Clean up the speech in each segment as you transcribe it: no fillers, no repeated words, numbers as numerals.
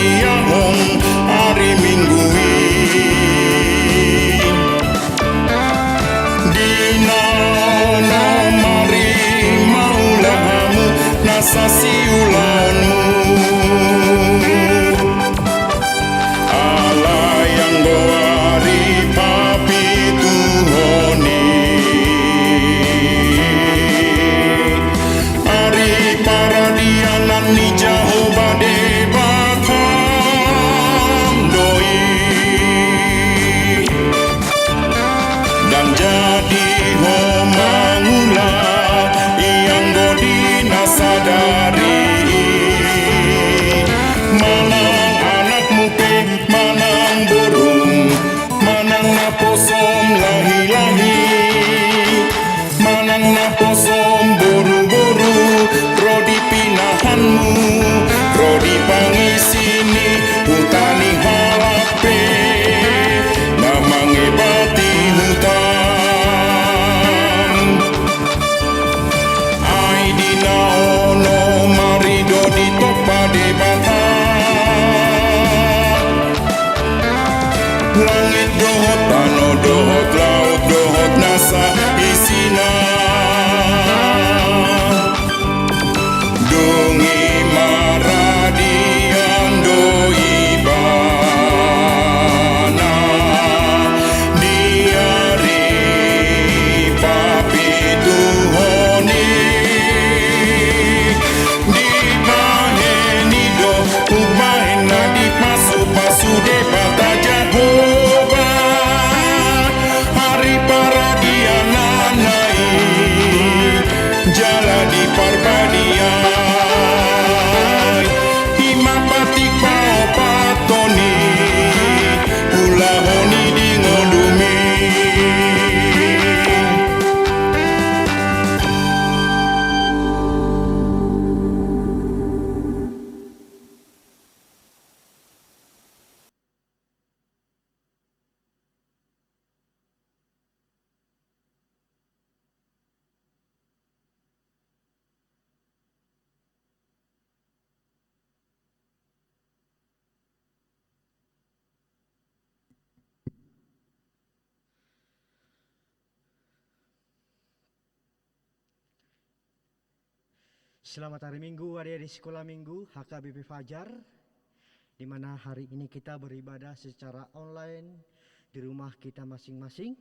dia hong hari minggu dina no mari maulahamu nasasi ulaunmu Allah yang goari papi tuhoni ari paradianan ni jauh bade bakam doi dan jadi homangula yang godina sadari manang anak muke manang burung manang naposom lahi-lahi manang naposom buru-buru rodi pinahanmu rodi pangisini hutani halape namange bati hutan ai dina ono marido di topa de bata langit dohot tano dohot laut dohot nasa isina dungi maradian doi bana diari papi tuhoni di baheni do ubahena di pasu-pasu de bata Jehovah hari paradiananai jala di parbadiai himapati pao patoni ulahoni di ngodumi Selamat hari Minggu adik-adik sekolah Minggu HKBP Fajar, di mana hari ini kita beribadah secara online di rumah kita masing-masing.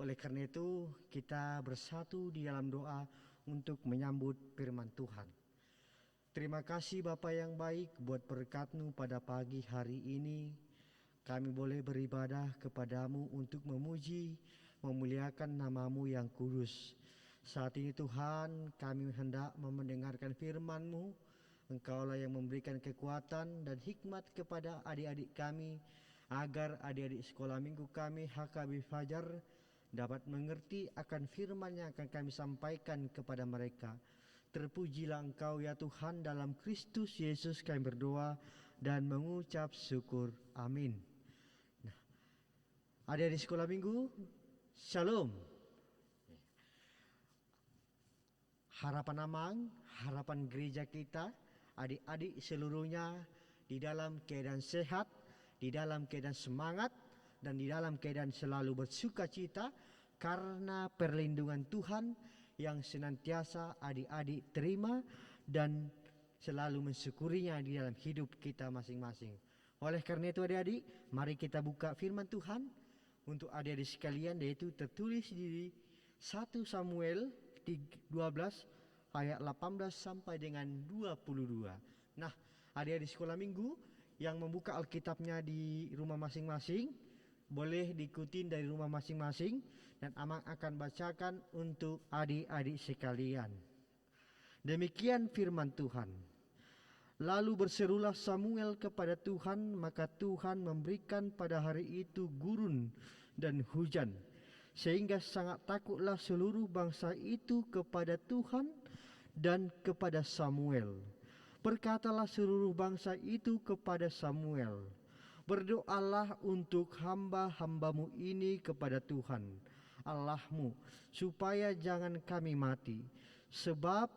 Oleh karena itu kita bersatu di dalam doa untuk menyambut firman Tuhan. Terima kasih Bapa yang baik buat berkat-Mu pada pagi hari ini. Kami boleh beribadah kepadamu untuk memuji, memuliakan nama-Mu yang kudus. Saat ini Tuhan, kami hendak mendengarkan firman-Mu. Engkaulah yang memberikan kekuatan dan hikmat kepada adik-adik kami, agar adik-adik sekolah minggu kami HKB Fajar dapat mengerti akan firman yang akan kami sampaikan kepada mereka. Terpujilah Engkau ya Tuhan, dalam Kristus Yesus kami berdoa dan mengucap syukur. Amin. Nah, adik-adik sekolah minggu, Shalom. Harapan Amang, harapan gereja kita, adik-adik seluruhnya di dalam keadaan sehat, di dalam keadaan semangat, dan di dalam keadaan selalu bersuka cita karena perlindungan Tuhan yang senantiasa adik-adik terima dan selalu mensyukurinya di dalam hidup kita masing-masing. Oleh karena itu adik-adik, mari kita buka firman Tuhan untuk adik-adik sekalian, yaitu tertulis di 1 Samuel 12 ayat 18 sampai dengan 22. Nah, adik-adik sekolah minggu yang membuka Alkitabnya di rumah masing-masing, boleh diikuti dari rumah masing-masing, dan Amang akan bacakan untuk adik-adik sekalian. Demikian firman Tuhan. Lalu berserulah Samuel kepada Tuhan, maka Tuhan memberikan pada hari itu gurun dan hujan, sehingga sangat takutlah seluruh bangsa itu kepada Tuhan dan kepada Samuel. Berkatalah seluruh bangsa itu kepada Samuel, berdoalah untuk hamba-hambamu ini kepada Tuhan Allahmu, supaya jangan kami mati, sebab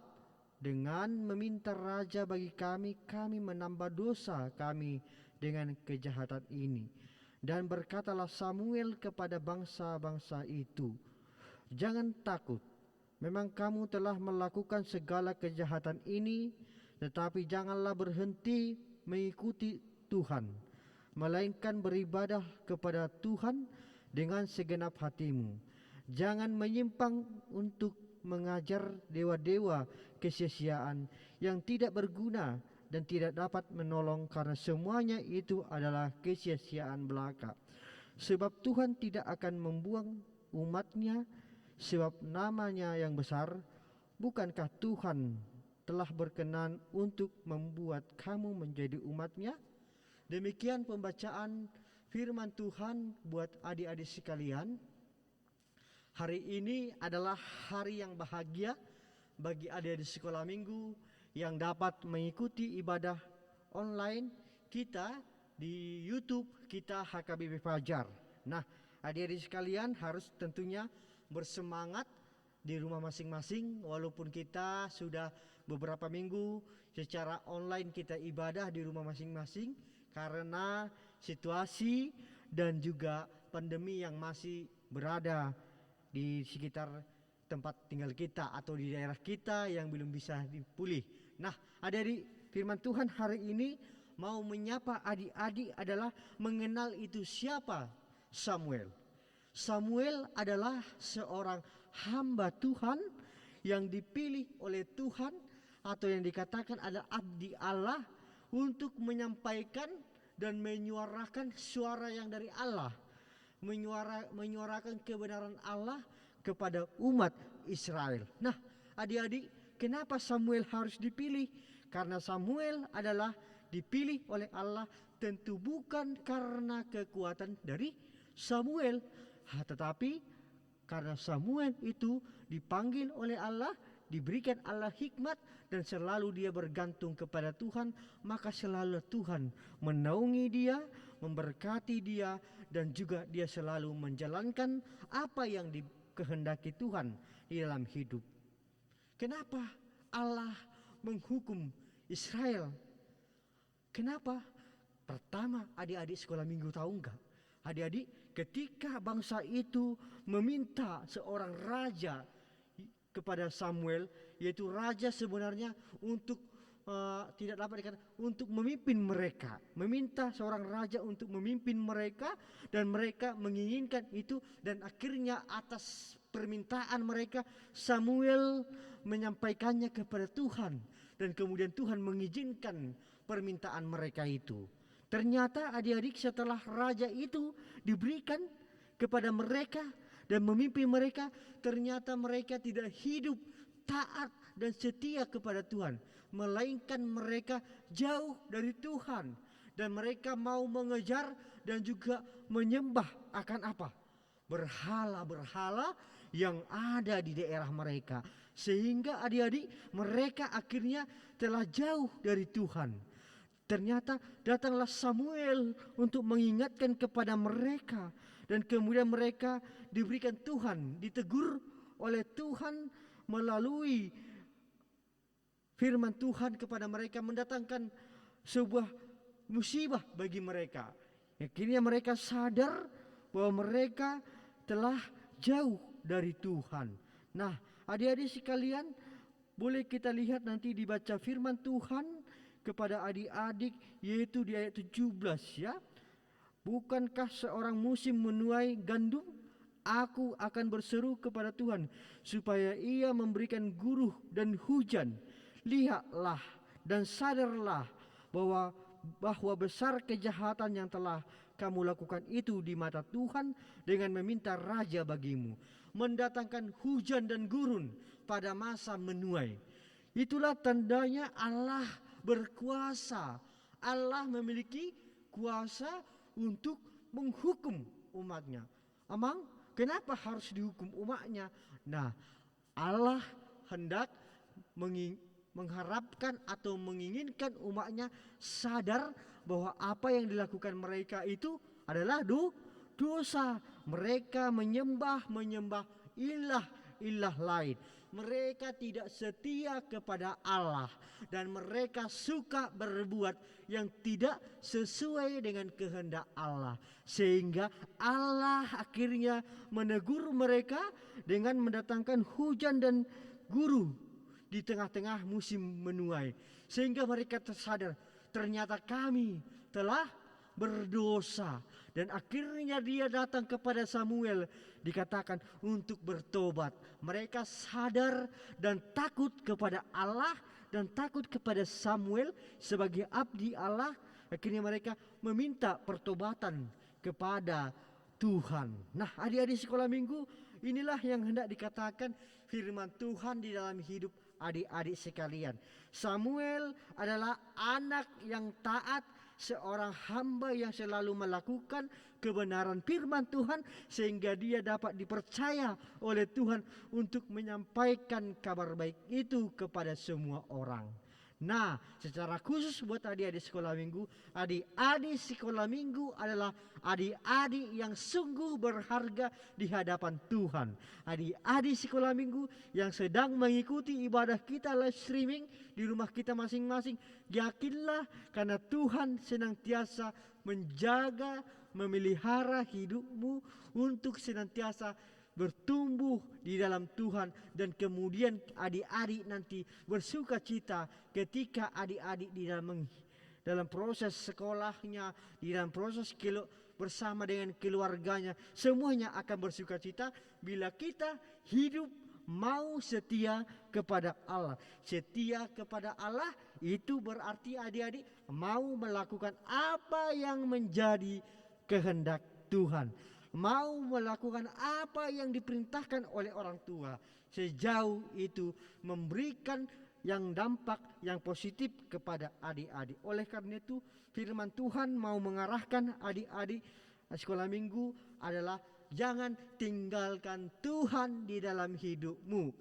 dengan meminta raja bagi kami, kami menambah dosa kami dengan kejahatan ini. Dan berkatalah Samuel kepada bangsa-bangsa itu, jangan takut, memang kamu telah melakukan segala kejahatan ini, tetapi janganlah berhenti mengikuti Tuhan, melainkan beribadah kepada Tuhan dengan segenap hatimu. Jangan menyimpang untuk mengajar dewa-dewa kesia-siaan yang tidak berguna dan tidak dapat menolong, karena semuanya itu adalah kesia-siaan belaka. Sebab Tuhan tidak akan membuang umatnya sebab namanya yang besar. Bukankah Tuhan telah berkenan untuk membuat kamu menjadi umatnya? Demikian pembacaan firman Tuhan buat adik-adik sekalian. Hari ini adalah hari yang bahagia bagi adik-adik sekolah minggu yang dapat mengikuti ibadah online kita di YouTube kita HKBP Fajar. Nah, adik-adik sekalian harus tentunya bersemangat di rumah masing-masing, walaupun kita sudah beberapa minggu secara online kita ibadah di rumah masing-masing karena situasi dan juga pandemi yang masih berada di sekitar tempat tinggal kita atau di daerah kita yang belum bisa dipulih. Nah, adik-adik, firman Tuhan hari ini mau menyapa adik-adik adalah mengenal itu siapa Samuel. Samuel adalah seorang hamba Tuhan yang dipilih oleh Tuhan atau yang dikatakan adalah abdi Allah untuk menyampaikan dan menyuarakan suara yang dari Allah, menyuarakan kebenaran Allah kepada umat Israel. Nah, adik-adik, kenapa Samuel harus dipilih? Karena Samuel adalah dipilih oleh Allah tentu bukan karena kekuatan dari Samuel, tetapi karena Samuel itu dipanggil oleh Allah, diberikan Allah hikmat dan selalu dia bergantung kepada Tuhan, maka selalu Tuhan menaungi dia, memberkati dia, dan juga dia selalu menjalankan apa yang dikehendaki Tuhan di dalam hidup. Kenapa Allah menghukum Israel? Kenapa? Pertama, adik-adik sekolah minggu tahu enggak? Adik-adik, ketika bangsa itu meminta seorang raja kepada Samuel, yaitu raja sebenarnya untuk tidak dapat dikatakan untuk memimpin mereka, meminta seorang raja untuk memimpin mereka, dan mereka menginginkan itu, dan akhirnya atas permintaan mereka Samuel menyampaikannya kepada Tuhan, dan kemudian Tuhan mengizinkan permintaan mereka itu. Ternyata adik-adik, setelah raja itu diberikan kepada mereka dan memimpin mereka, ternyata mereka tidak hidup taat dan setia kepada Tuhan, melainkan mereka jauh dari Tuhan, dan mereka mau mengejar dan juga menyembah akan apa? Berhala-berhala yang ada di daerah mereka, sehingga adik-adik mereka akhirnya telah jauh dari Tuhan. Ternyata datanglah Samuel untuk mengingatkan kepada mereka, dan kemudian mereka diberikan Tuhan, ditegur oleh Tuhan melalui firman Tuhan kepada mereka, mendatangkan sebuah musibah bagi mereka. Akhirnya mereka sadar bahwa mereka telah jauh dari Tuhan. Nah, adik-adik sekalian, boleh kita lihat nanti dibaca firman Tuhan kepada adik-adik, yaitu di ayat 17 ya. Bukankah seorang musim menuai gandum? Aku akan berseru kepada Tuhan supaya ia memberikan guruh dan hujan. Lihatlah dan sadarlah bahwa besar kejahatan yang telah kamu lakukan itu di mata Tuhan dengan meminta raja bagimu, mendatangkan hujan dan gurun pada masa menuai. Itulah tandanya Allah berkuasa. Allah memiliki kuasa untuk menghukum umatnya. Emang kenapa harus dihukum umatnya? Nah, Allah hendak mengharapkan atau menginginkan umatnya sadar bahwa apa yang dilakukan mereka itu adalah dosa. Mereka menyembah ilah lain. mereka tidak setia kepada Allah dan mereka suka berbuat yang tidak sesuai dengan kehendak Allah, sehingga Allah akhirnya menegur mereka dengan mendatangkan hujan dan guru di tengah-tengah musim menuai, sehingga mereka tersadar ternyata kami telah berdosa. Dan akhirnya dia datang kepada Samuel, dikatakan untuk bertobat. Mereka sadar dan takut kepada Allah dan takut kepada Samuel sebagai abdi Allah. Akhirnya mereka meminta pertobatan kepada Tuhan. Nah, adik-adik sekolah minggu, inilah yang hendak dikatakan firman Tuhan di dalam hidup adik-adik sekalian. Samuel adalah anak yang taat, seorang hamba yang selalu melakukan kebenaran firman Tuhan, sehingga dia dapat dipercaya oleh Tuhan untuk menyampaikan kabar baik itu kepada semua orang. Nah, secara khusus buat adik-adik sekolah minggu, adik-adik sekolah minggu adalah adik-adik yang sungguh berharga di hadapan Tuhan. Adik-adik sekolah minggu yang sedang mengikuti ibadah kita live streaming di rumah kita masing-masing, yakinlah karena Tuhan senantiasa menjaga, memelihara hidupmu untuk senantiasa bertumbuh di dalam Tuhan, dan kemudian adik-adik nanti bersuka cita ketika adik-adik di dalam proses sekolahnya, di dalam proses bersama dengan keluarganya, semuanya akan bersuka cita bila kita hidup mau setia kepada Allah. Setia kepada Allah itu berarti adik-adik mau melakukan apa yang menjadi kehendak Tuhan, mau melakukan apa yang diperintahkan oleh orang tua, sejauh itu memberikan yang dampak yang positif kepada adik-adik. Oleh karena itu firman Tuhan mau mengarahkan adik-adik sekolah minggu adalah jangan tinggalkan Tuhan di dalam hidupmu,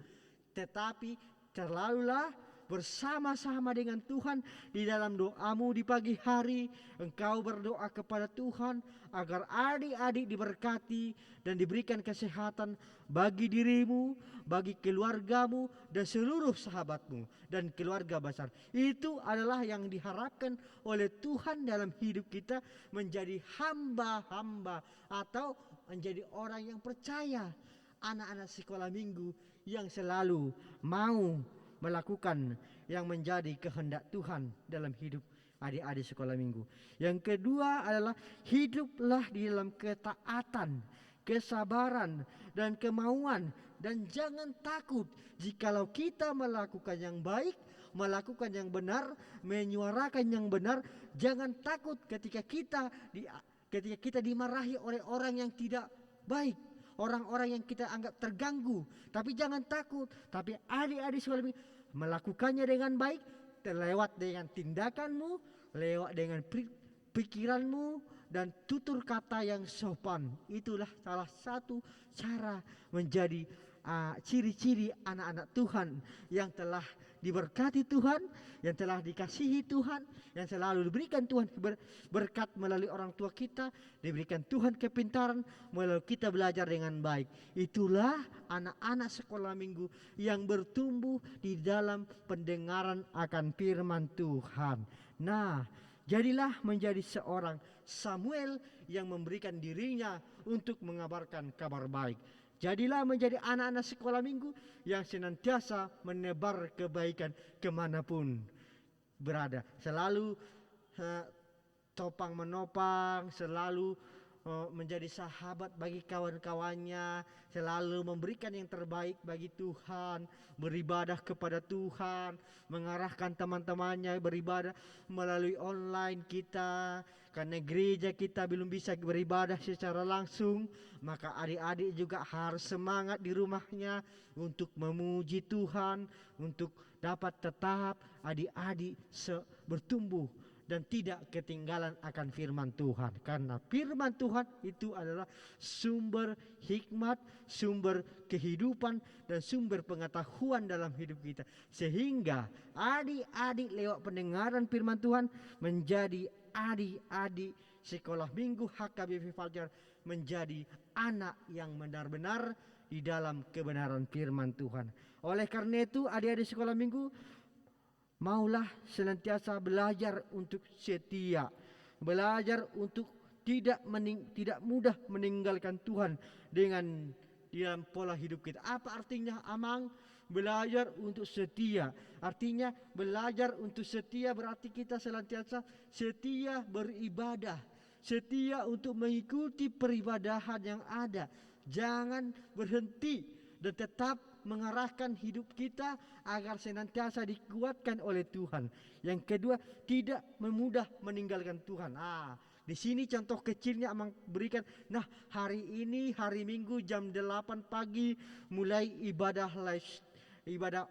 tetapi selalulah bersama-sama dengan Tuhan di dalam doamu di pagi hari. Engkau berdoa kepada Tuhan agar adik-adik diberkati dan diberikan kesehatan bagi dirimu, bagi keluargamu, dan seluruh sahabatmu dan keluarga besar. Itu adalah yang diharapkan oleh Tuhan dalam hidup kita, menjadi hamba-hamba atau menjadi orang yang percaya, anak-anak sekolah minggu yang selalu mau melakukan yang menjadi kehendak Tuhan dalam hidup adik-adik sekolah minggu. Yang kedua adalah hiduplah di dalam ketaatan, kesabaran, dan kemauan. Dan jangan takut jikalau kita melakukan yang baik, melakukan yang benar, menyuarakan yang benar. Jangan takut ketika kita dimarahi oleh orang yang tidak baik, orang-orang yang kita anggap terganggu. Tapi jangan takut. Tapi adik-adik sekolah minggu melakukannya dengan baik, lewat dengan tindakanmu, lewat dengan pikiranmu, dan tutur kata yang sopan. Itulah salah satu cara menjadi ciri-ciri anak-anak Tuhan yang telah diberkati Tuhan, yang telah dikasihi Tuhan, yang selalu diberikan Tuhan berkat melalui orang tua kita, diberikan Tuhan kepintaran melalui kita belajar dengan baik. Itulah anak-anak sekolah minggu yang bertumbuh di dalam pendengaran akan firman Tuhan. Nah, jadilah menjadi seorang Samuel yang memberikan dirinya untuk mengabarkan kabar baik. Jadilah menjadi anak-anak sekolah minggu yang senantiasa menebar kebaikan kemanapun berada. Selalu topang menopang, selalu menjadi sahabat bagi kawan-kawannya, selalu memberikan yang terbaik bagi Tuhan, beribadah kepada Tuhan, mengarahkan teman-temannya beribadah melalui online kita. Karena gereja kita belum bisa beribadah secara langsung, maka adik-adik juga harus semangat di rumahnya untuk memuji Tuhan, untuk dapat tetap adik-adik bertumbuh dan tidak ketinggalan akan firman Tuhan. Karena firman Tuhan itu adalah sumber hikmat, sumber kehidupan, dan sumber pengetahuan dalam hidup kita. Sehingga adik-adik lewat pendengaran firman Tuhan menjadi adik-adik sekolah minggu HKBP Fajar, menjadi anak yang benar-benar di dalam kebenaran firman Tuhan. Oleh karena itu adik-adik sekolah minggu, maulah senantiasa belajar untuk setia, belajar untuk tidak mudah meninggalkan Tuhan dengan dalam pola hidup kita. Apa artinya Amang? Belajar untuk setia. Artinya belajar untuk setia berarti kita senantiasa setia beribadah, setia untuk mengikuti peribadahan yang ada. Jangan berhenti dan tetap mengarahkan hidup kita agar senantiasa dikuatkan oleh Tuhan. Yang kedua, tidak memudah meninggalkan Tuhan. Di sini contoh kecilnya Amang berikan. Nah, hari ini hari Minggu jam 8 pagi mulai ibadah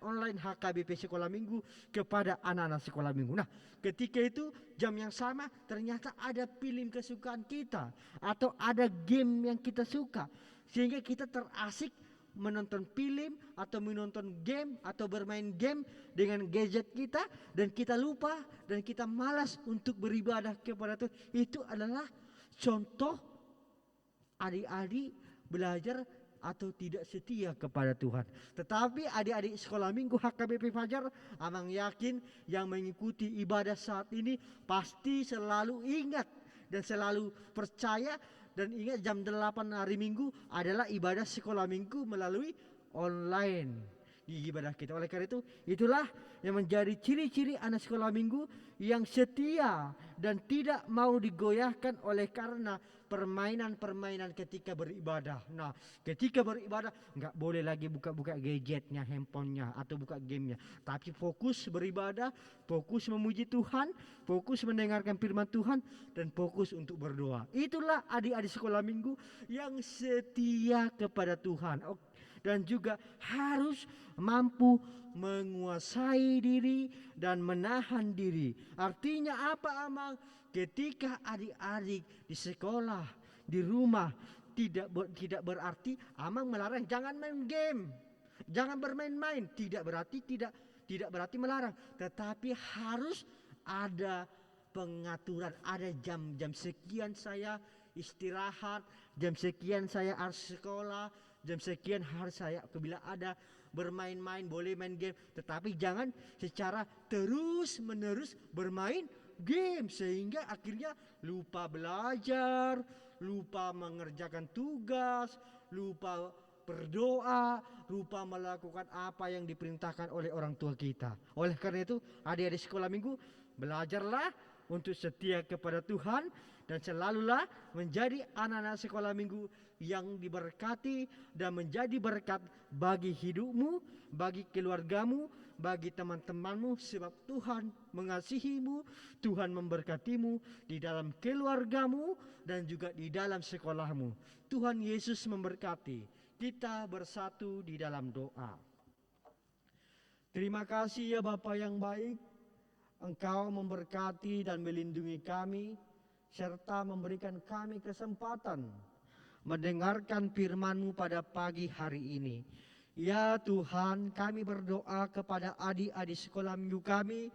online HKBP Sekolah Minggu kepada anak-anak sekolah minggu. Nah, ketika itu jam yang sama ternyata ada film kesukaan kita atau ada game yang kita suka, sehingga kita terasik menonton film atau menonton game atau bermain game dengan gadget kita, dan kita lupa dan kita malas untuk beribadah kepada Tuhan. Itu adalah contoh adik-adik belajar atau tidak setia kepada Tuhan. Tetapi adik-adik sekolah minggu HKBP Fajar, Amang yakin yang mengikuti ibadah saat ini pasti selalu ingat dan selalu percaya dan ingat jam 8 hari Minggu adalah ibadah sekolah minggu melalui online di ibadah kita. Oleh karena itu, itulah yang menjadi ciri-ciri anak sekolah minggu yang setia dan tidak mau digoyahkan oleh karena permainan-permainan ketika beribadah. Nah, ketika beribadah nggak boleh lagi buka-buka gadgetnya, handphonenya atau buka gamenya, tapi fokus beribadah, fokus memuji Tuhan, fokus mendengarkan firman Tuhan, dan fokus untuk berdoa. Itulah adik-adik sekolah minggu yang setia kepada Tuhan. Dan juga harus mampu menguasai diri dan menahan diri. Artinya apa Amang? Ketika adik-adik di sekolah, di rumah tidak berarti Amang melarang jangan main game, jangan bermain-main. Tidak berarti melarang, tetapi harus ada pengaturan. Ada jam-jam sekian saya istirahat, jam sekian saya harus sekolah, jam sekian harus saya apabila ada bermain-main boleh main game, tetapi jangan secara terus-menerus bermain game sehingga akhirnya lupa belajar, lupa mengerjakan tugas, lupa berdoa, lupa melakukan apa yang diperintahkan oleh orang tua kita. Oleh karena itu, adik-adik sekolah minggu, belajarlah untuk setia kepada Tuhan dan selalulah menjadi anak-anak sekolah minggu yang diberkati dan menjadi berkat bagi hidupmu, bagi keluargamu, bagi teman-temanmu, sebab Tuhan mengasihimu, Tuhan memberkatimu di dalam keluargamu dan juga di dalam sekolahmu. Tuhan Yesus memberkati. Kita bersatu di dalam doa. Terima kasih ya Bapa yang baik, Engkau memberkati dan melindungi kami serta memberikan kami kesempatan mendengarkan firman-Mu pada pagi hari ini. Ya Tuhan, kami berdoa kepada adik-adik sekolah minggu kami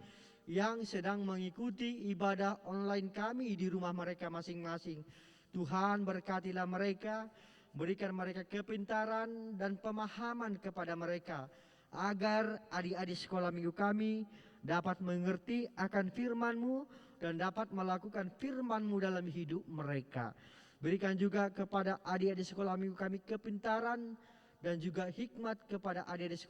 yang sedang mengikuti ibadah online kami di rumah mereka masing-masing. Tuhan, berkatilah mereka, berikan mereka kepintaran dan pemahaman kepada mereka, agar adik-adik sekolah minggu kami dapat mengerti akan firman-Mu dan dapat melakukan firman-Mu dalam hidup mereka. Berikan juga kepada adik-adik sekolah minggu kami kepintaran dan juga hikmat kepada adik-adik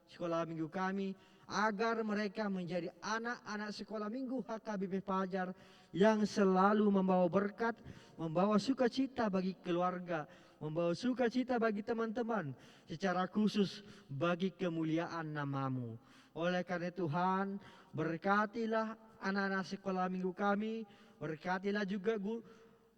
sekolah minggu kami, agar mereka menjadi anak-anak sekolah minggu HKBP Fajar yang selalu membawa berkat, membawa sukacita bagi keluarga, membawa sukacita bagi teman-teman, secara khusus bagi kemuliaan nama-Mu. Oleh karena Tuhan, berkatilah anak-anak sekolah minggu kami, berkatilah juga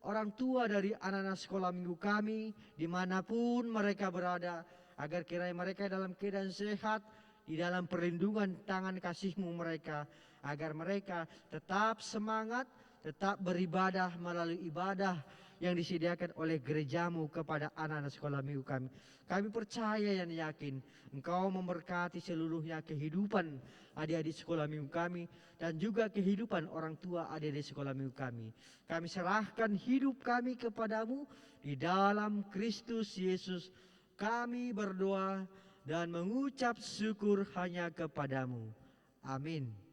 orang tua dari anak-anak sekolah minggu kami dimanapun mereka berada, agar kiranya mereka dalam keadaan sehat, di dalam perlindungan tangan kasih-Mu mereka, agar mereka tetap semangat, tetap beribadah melalui ibadah yang disediakan oleh gereja-Mu kepada anak-anak sekolah minggu kami. Kami percaya dan yakin Engkau memberkati seluruhnya kehidupan adik-adik sekolah minggu kami dan juga kehidupan orang tua adik-adik sekolah minggu kami. Kami serahkan hidup kami kepadamu di dalam Kristus Yesus Kami berdoa dan mengucap syukur hanya kepadamu. Amin.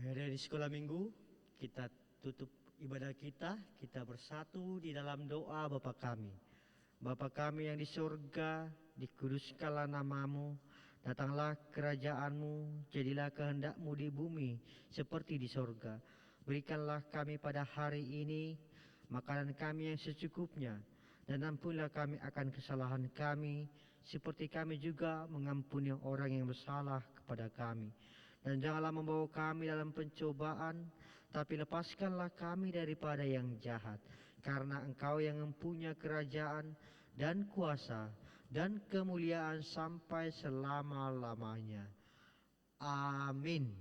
Akhirnya di sekolah minggu kita tutup ibadah kita bersatu di dalam doa Bapa kami. Bapa kami yang di surga, dikuduskanlah namamu, datanglah kerajaanmu, jadilah kehendakmu di bumi seperti di surga. Berikanlah kami pada hari ini makanan kami yang secukupnya, dan ampunilah kami akan kesalahan kami, seperti kami juga mengampuni orang yang bersalah kepada kami. Dan janganlah membawa kami dalam pencobaan, tapi lepaskanlah kami daripada yang jahat. Karena Engkau yang mempunyai kerajaan dan kuasa dan kemuliaan sampai selama-lamanya. Amin.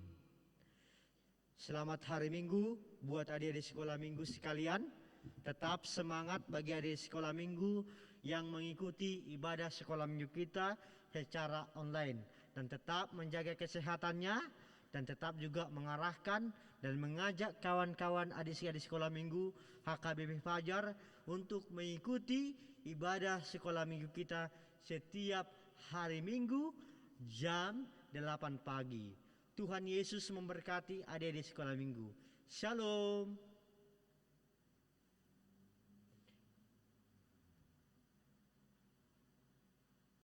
Selamat hari Minggu buat adik-adik sekolah minggu sekalian. Tetap semangat bagi adik sekolah minggu yang mengikuti ibadah sekolah minggu kita secara online. Dan tetap menjaga kesehatannya, dan tetap juga mengarahkan dan mengajak kawan-kawan adik-adik sekolah minggu HKBP Fajar untuk mengikuti ibadah sekolah minggu kita setiap hari Minggu jam 8 pagi. Tuhan Yesus memberkati adik-adik sekolah minggu. Shalom.